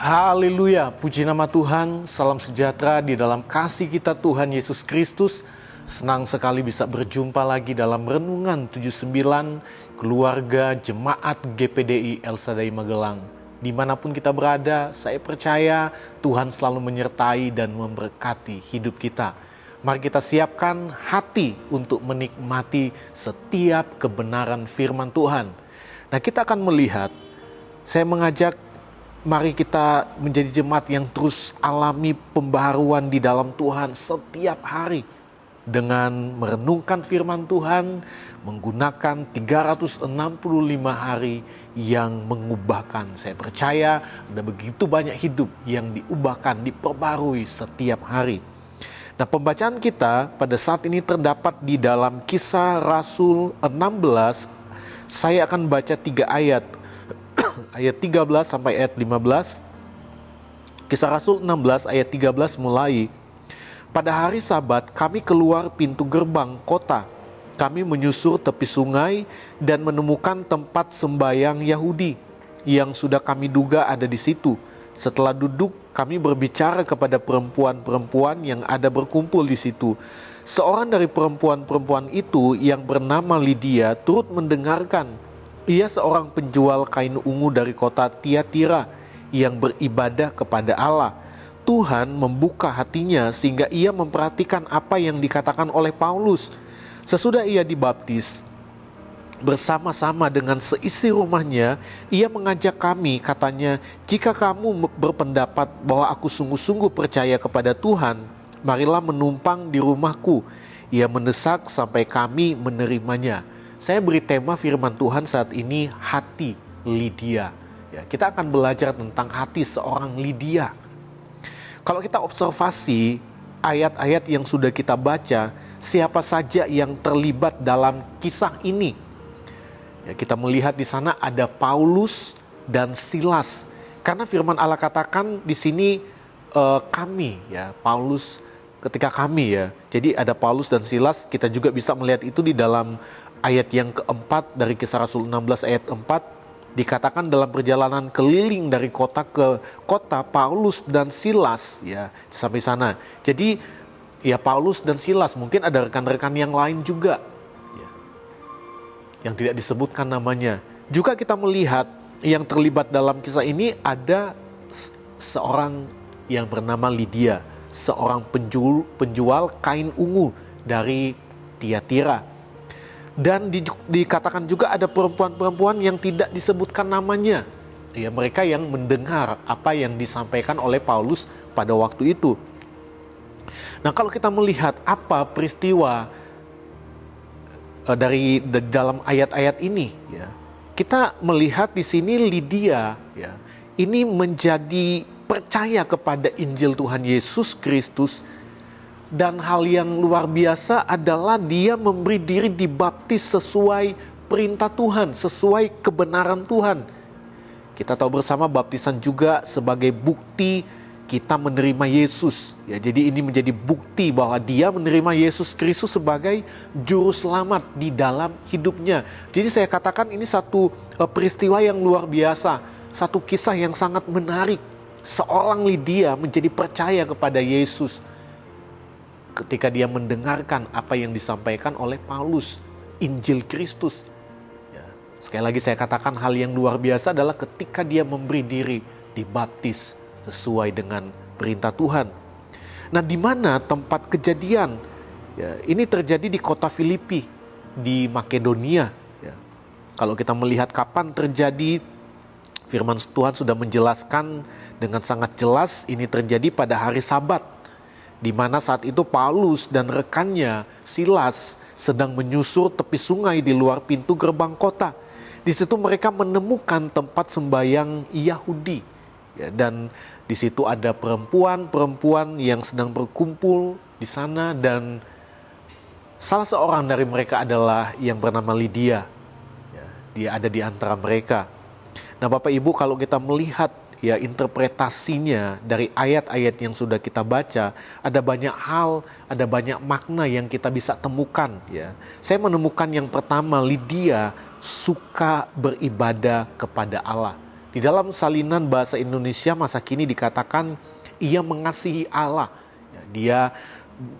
Haleluya, puji nama Tuhan, salam sejahtera di dalam kasih kita Tuhan Yesus Kristus. Senang sekali bisa berjumpa lagi dalam Renungan 79 Keluarga Jemaat GPDI El Shaddai Magelang. Dimanapun kita berada, saya percaya Tuhan selalu menyertai dan memberkati hidup kita. Mari kita siapkan hati untuk menikmati setiap kebenaran firman Tuhan. Nah, kita akan melihat, saya mengajak mari kita menjadi jemaat yang terus alami pembaharuan di dalam Tuhan setiap hari. Dengan merenungkan firman Tuhan, menggunakan 365 hari yang mengubahkan. Saya percaya ada begitu banyak hidup yang diubahkan, diperbarui setiap hari. Nah, pembacaan kita pada saat ini terdapat di dalam Kisah Rasul 16. Saya akan baca 3 ayat. Ayat 13 sampai ayat 15. Kisah Rasul 16 ayat 13 mulai. Pada hari Sabat kami keluar pintu gerbang kota. Kami menyusur tepi sungai dan menemukan tempat sembayang Yahudi yang sudah kami duga ada di situ. Setelah duduk, kami berbicara kepada perempuan-perempuan yang ada berkumpul di situ. Seorang dari perempuan-perempuan itu yang bernama Lydia turut mendengarkan. Ia seorang penjual kain ungu dari kota Tiatira yang beribadah kepada Allah. Tuhan membuka hatinya sehingga ia memperhatikan apa yang dikatakan oleh Paulus. Sesudah ia dibaptis, bersama-sama dengan seisi rumahnya, ia mengajak kami, katanya, "Jika kamu berpendapat bahwa aku sungguh-sungguh percaya kepada Tuhan, marilah menumpang di rumahku." Ia mendesak sampai kami menerimanya. Saya beri tema firman Tuhan saat ini, hati Lydia. Ya, kita akan belajar tentang hati seorang Lydia. Kalau kita observasi ayat-ayat yang sudah kita baca, siapa saja yang terlibat dalam kisah ini? Ya, kita melihat di sana ada Paulus dan Silas. Karena firman Allah katakan di sini kami, ya, Paulus ketika kami, ya. Jadi ada Paulus dan Silas, kita juga bisa melihat itu di dalam ayat yang keempat dari Kisah Rasul 16 ayat 4, dikatakan dalam perjalanan keliling dari kota ke kota, Paulus dan Silas, ya, sampai sana. Jadi ya Paulus dan Silas, mungkin ada rekan-rekan yang lain juga, ya, yang tidak disebutkan namanya. Juga kita melihat yang terlibat dalam kisah ini ada seorang yang bernama Lydia, seorang penjual kain ungu dari Tiatira. Dan dikatakan juga ada perempuan-perempuan yang tidak disebutkan namanya. Ya, mereka yang mendengar apa yang disampaikan oleh Paulus pada waktu itu. Nah, kalau kita melihat apa peristiwa dari dalam ayat-ayat ini, ya, kita melihat di sini Lydia, ya, ini menjadi percaya kepada Injil Tuhan Yesus Kristus. Dan hal yang luar biasa adalah dia memberi diri dibaptis sesuai perintah Tuhan, sesuai kebenaran Tuhan. Kita tahu bersama baptisan juga sebagai bukti kita menerima Yesus. Ya, jadi ini menjadi bukti bahwa dia menerima Yesus Kristus sebagai juru selamat di dalam hidupnya. Jadi saya katakan ini satu peristiwa yang luar biasa, satu kisah yang sangat menarik. Seorang Lydia menjadi percaya kepada Yesus ketika dia mendengarkan apa yang disampaikan oleh Paulus, Injil Kristus. Ya, sekali lagi saya katakan hal yang luar biasa adalah ketika dia memberi diri dibaptis sesuai dengan perintah Tuhan. Nah, di mana tempat kejadian? Ya, ini terjadi di kota Filipi di Makedonia. Ya. Kalau kita melihat kapan terjadi, firman Tuhan sudah menjelaskan dengan sangat jelas ini terjadi pada hari Sabat, di mana saat itu Paulus dan rekannya Silas sedang menyusur tepi sungai di luar pintu gerbang kota. Di situ mereka menemukan tempat sembayang Yahudi, ya, dan di situ ada perempuan-perempuan yang sedang berkumpul di sana, dan salah seorang dari mereka adalah yang bernama Lydia. Ya, dia ada di antara mereka. Nah, Bapak Ibu, kalau kita melihat ya interpretasinya dari ayat-ayat yang sudah kita baca, ada banyak hal, ada banyak makna yang kita bisa temukan, ya. Saya menemukan yang pertama, Lydia suka beribadah kepada Allah. Di dalam salinan bahasa Indonesia masa kini dikatakan ia mengasihi Allah. Dia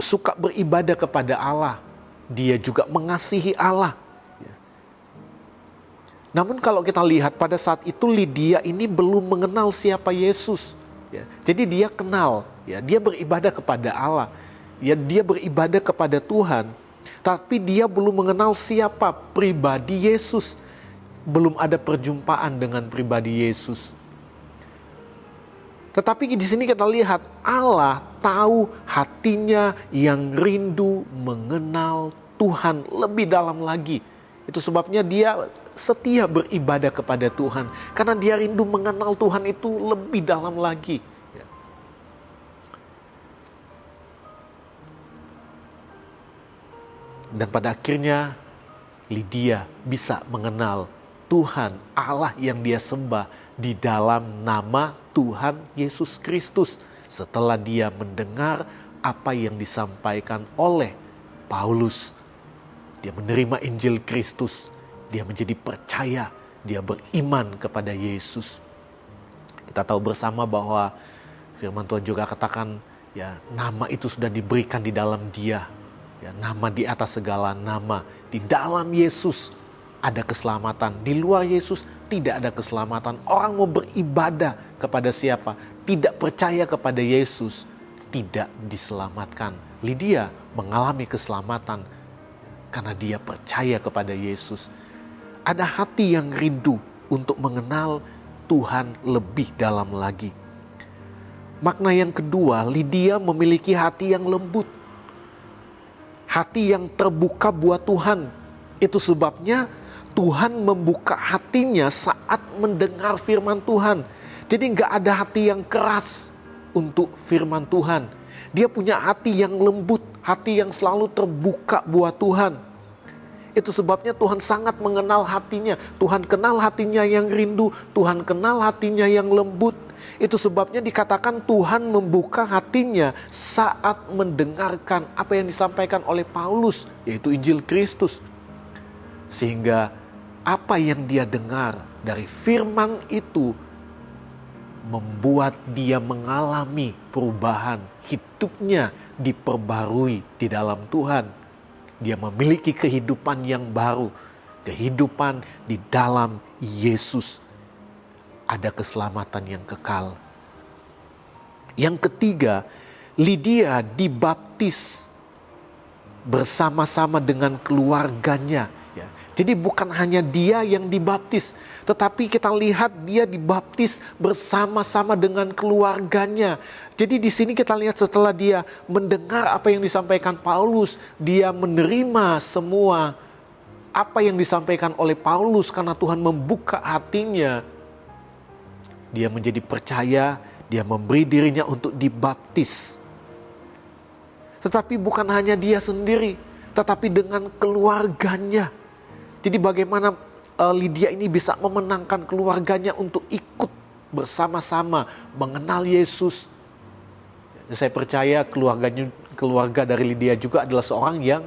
suka beribadah kepada Allah. Dia juga mengasihi Allah. Namun kalau kita lihat pada saat itu Lydia ini belum mengenal siapa Yesus. Jadi dia kenal, dia beribadah kepada Allah. Dia beribadah kepada Tuhan. Tapi dia belum mengenal siapa pribadi Yesus. Belum ada perjumpaan dengan pribadi Yesus. Tetapi di sini kita lihat Allah tahu hatinya yang rindu mengenal Tuhan lebih dalam lagi. Itu sebabnya dia setia beribadah kepada Tuhan. Karena dia rindu mengenal Tuhan itu lebih dalam lagi. Dan pada akhirnya Lydia bisa mengenal Tuhan Allah yang dia sembah di dalam nama Tuhan Yesus Kristus. Setelah dia mendengar apa yang disampaikan oleh Paulus. Dia menerima Injil Kristus. Dia menjadi percaya. Dia beriman kepada Yesus. Kita tahu bersama bahwa firman Tuhan juga katakan, nama itu sudah diberikan di dalam Dia. Nama di atas segala nama. Di dalam Yesus ada keselamatan. Di luar Yesus tidak ada keselamatan. Orang mau beribadah kepada siapa? Tidak percaya kepada Yesus. Tidak diselamatkan. Lydia mengalami keselamatan karena dia percaya kepada Yesus. Ada hati yang rindu untuk mengenal Tuhan lebih dalam lagi. Makna yang kedua, Lydia memiliki hati yang lembut. Hati yang terbuka buat Tuhan. Itu sebabnya Tuhan membuka hatinya saat mendengar firman Tuhan. Jadi gak ada hati yang keras untuk firman Tuhan. Dia punya hati yang lembut, hati yang selalu terbuka buat Tuhan. Itu sebabnya Tuhan sangat mengenal hatinya. Tuhan kenal hatinya yang rindu, Tuhan kenal hatinya yang lembut. Itu sebabnya dikatakan Tuhan membuka hatinya saat mendengarkan apa yang disampaikan oleh Paulus, yaitu Injil Kristus. Sehingga apa yang dia dengar dari firman itu membuat dia mengalami perubahan, hidupnya diperbarui di dalam Tuhan. Dia memiliki kehidupan yang baru, kehidupan di dalam Yesus. Ada keselamatan yang kekal. Yang ketiga, Lydia dibaptis bersama-sama dengan keluarganya. Jadi bukan hanya dia yang dibaptis, tetapi kita lihat dia dibaptis bersama-sama dengan keluarganya. Jadi di sini kita lihat setelah dia mendengar apa yang disampaikan Paulus, dia menerima semua apa yang disampaikan oleh Paulus karena Tuhan membuka hatinya. Dia menjadi percaya, dia memberi dirinya untuk dibaptis. Tetapi bukan hanya dia sendiri, tetapi dengan keluarganya. Jadi bagaimana Lydia ini bisa memenangkan keluarganya untuk ikut bersama-sama mengenal Yesus. Saya percaya keluarga dari Lydia juga adalah seorang yang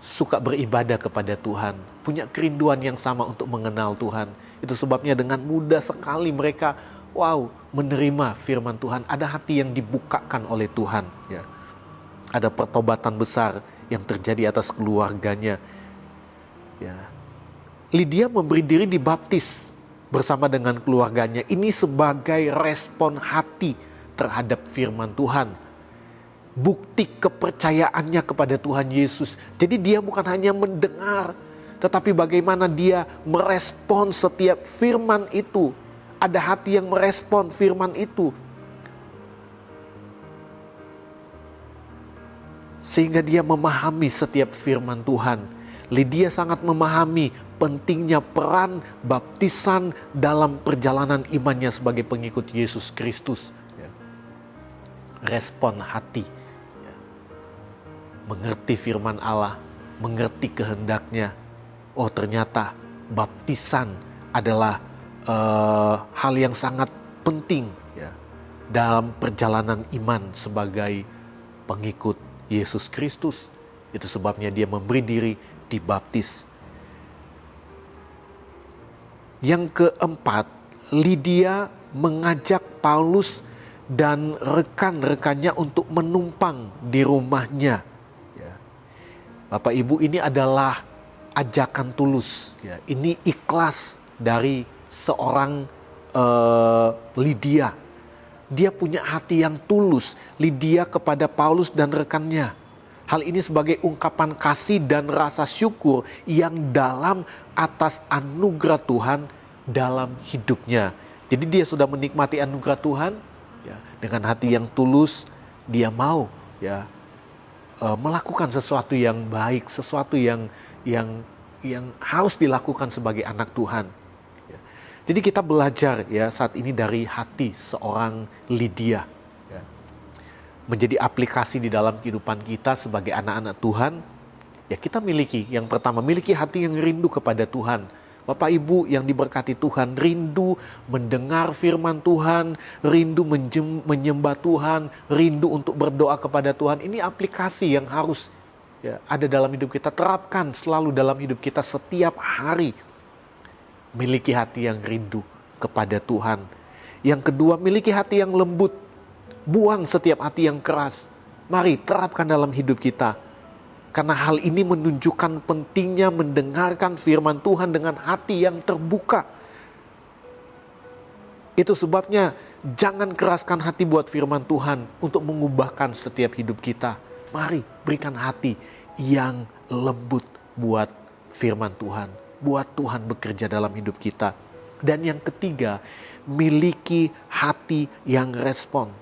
suka beribadah kepada Tuhan. Punya kerinduan yang sama untuk mengenal Tuhan. Itu sebabnya dengan mudah sekali mereka menerima firman Tuhan. Ada hati yang dibukakan oleh Tuhan. Ada pertobatan besar yang terjadi atas keluarganya. Lydia memberi diri dibaptis bersama dengan keluarganya. Ini sebagai respon hati terhadap firman Tuhan. Bukti kepercayaannya kepada Tuhan Yesus. Jadi dia bukan hanya mendengar, tetapi bagaimana dia merespon setiap firman itu. Ada hati yang merespon firman itu. Sehingga dia memahami setiap firman Tuhan. Lydia sangat memahami pentingnya peran baptisan dalam perjalanan imannya sebagai pengikut Yesus Kristus. Respon hati. Mengerti firman Allah, mengerti kehendaknya. Oh ternyata baptisan adalah hal yang sangat penting dalam perjalanan iman sebagai pengikut Yesus Kristus. Itu sebabnya dia memberi diri dibaptis. Yang keempat, Lydia mengajak Paulus dan rekan-rekannya untuk menumpang di rumahnya. Ya. Bapak Ibu, ini adalah ajakan tulus. Ya. Ini ikhlas dari seorang Lydia. Dia punya hati yang tulus, Lydia, kepada Paulus dan rekannya. Hal ini sebagai ungkapan kasih dan rasa syukur yang dalam atas anugerah Tuhan dalam hidupnya. Jadi dia sudah menikmati anugerah Tuhan, ya, dengan hati yang tulus, dia mau melakukan sesuatu yang baik, sesuatu yang harus dilakukan sebagai anak Tuhan. Ya. Jadi kita belajar ya saat ini dari hati seorang Lydia. Menjadi aplikasi di dalam kehidupan kita sebagai anak-anak Tuhan, ya kita miliki, yang pertama, miliki hati yang rindu kepada Tuhan. Bapak Ibu yang diberkati Tuhan, rindu mendengar firman Tuhan, rindu menyembah Tuhan, rindu untuk berdoa kepada Tuhan. Ini aplikasi yang harus ada dalam hidup kita, terapkan selalu dalam hidup kita setiap hari. Miliki hati yang rindu kepada Tuhan. Yang kedua, miliki hati yang lembut. Buang setiap hati yang keras. Mari terapkan dalam hidup kita. Karena hal ini menunjukkan pentingnya mendengarkan firman Tuhan dengan hati yang terbuka. Itu sebabnya jangan keraskan hati buat firman Tuhan untuk mengubahkan setiap hidup kita. Mari berikan hati yang lembut buat firman Tuhan. Buat Tuhan bekerja dalam hidup kita. Dan yang ketiga, miliki hati yang respon.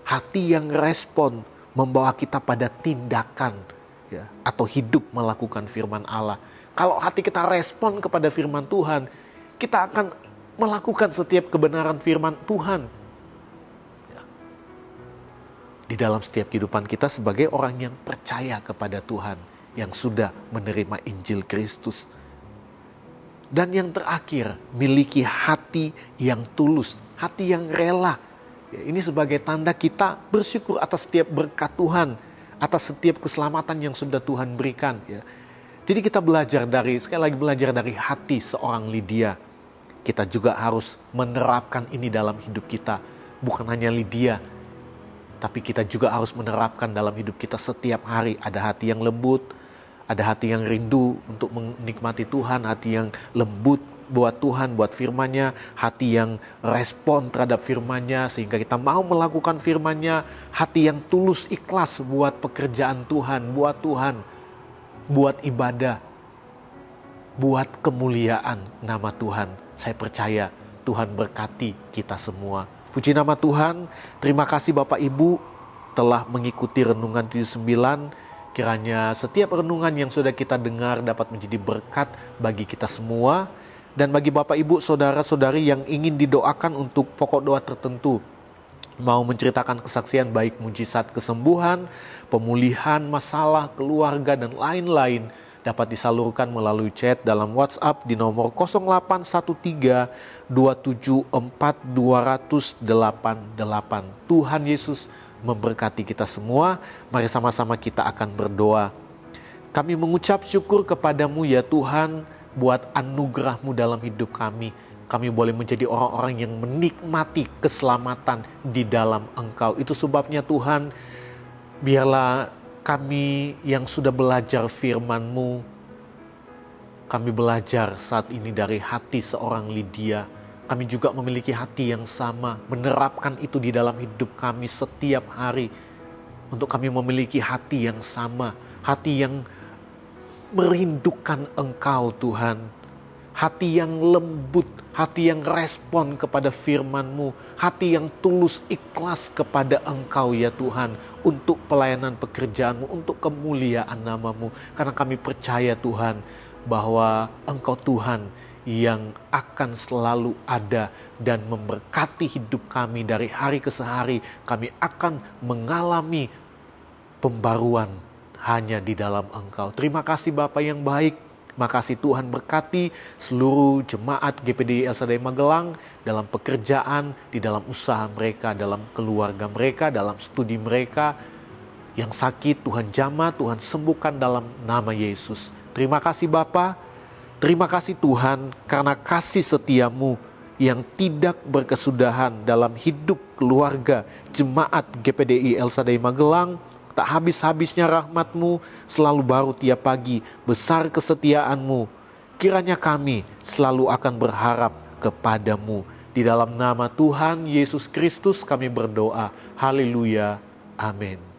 Hati yang respon membawa kita pada tindakan atau hidup melakukan firman Allah. Kalau hati kita respon kepada firman Tuhan, kita akan melakukan setiap kebenaran firman Tuhan. Di dalam setiap kehidupan kita sebagai orang yang percaya kepada Tuhan, yang sudah menerima Injil Kristus. Dan yang terakhir, miliki hati yang tulus, hati yang rela. Ini sebagai tanda kita bersyukur atas setiap berkat Tuhan, atas setiap keselamatan yang sudah Tuhan berikan. Jadi kita sekali lagi belajar dari hati seorang Lydia. Kita juga harus menerapkan ini dalam hidup kita. Bukan hanya Lydia, tapi kita juga harus menerapkan dalam hidup kita setiap hari. Ada hati yang lembut, ada hati yang rindu untuk menikmati Tuhan, hati yang lembut buat Tuhan, buat firman-Nya, hati yang respon terhadap firman-Nya sehingga kita mau melakukan firman-Nya, hati yang tulus ikhlas buat pekerjaan Tuhan, buat ibadah, buat kemuliaan nama Tuhan. Saya percaya Tuhan berkati kita semua. Puji nama Tuhan. Terima kasih Bapak Ibu telah mengikuti Renungan 79. Kiranya setiap renungan yang sudah kita dengar dapat menjadi berkat bagi kita semua. Dan bagi Bapak Ibu, saudara-saudari yang ingin didoakan untuk pokok doa tertentu, mau menceritakan kesaksian baik mujizat kesembuhan, pemulihan masalah keluarga dan lain-lain, dapat disalurkan melalui chat dalam WhatsApp di nomor 0813 274 200 88. Tuhan Yesus memberkati kita semua. Mari sama-sama kita akan berdoa. Kami mengucap syukur kepadamu ya Tuhan, buat anugerah-Mu dalam hidup kami. Kami boleh menjadi orang-orang yang menikmati keselamatan di dalam Engkau. Itu sebabnya Tuhan, biarlah kami yang sudah belajar firman-Mu, kami belajar saat ini dari hati seorang Lydia. Kami juga memiliki hati yang sama, menerapkan itu di dalam hidup kami setiap hari. Untuk kami memiliki hati yang sama, hati yang merindukan Engkau Tuhan. Hati yang lembut, hati yang respon kepada firman-Mu, hati yang tulus ikhlas kepada Engkau ya Tuhan, untuk pelayanan pekerjaan-Mu, untuk kemuliaan nama-Mu. Karena kami percaya Tuhan, bahwa Engkau Tuhan yang akan selalu ada dan memberkati hidup kami dari hari ke hari. Kami akan mengalami pembaruan hanya di dalam Engkau. Terima kasih Bapa yang baik. Makasih Tuhan berkati seluruh jemaat GPD LSD Magelang dalam pekerjaan, di dalam usaha mereka, dalam keluarga mereka, dalam studi mereka. Yang sakit Tuhan jamah, Tuhan sembuhkan dalam nama Yesus. Terima kasih Bapa. Terima kasih Tuhan karena kasih setiamu yang tidak berkesudahan dalam hidup keluarga jemaat GPDI El Shaddai Magelang. Tak habis-habisnya rahmat-Mu selalu baru tiap pagi, besar kesetiaan-Mu. Kiranya kami selalu akan berharap kepada-Mu. Di dalam nama Tuhan Yesus Kristus kami berdoa. Haleluya. Amin.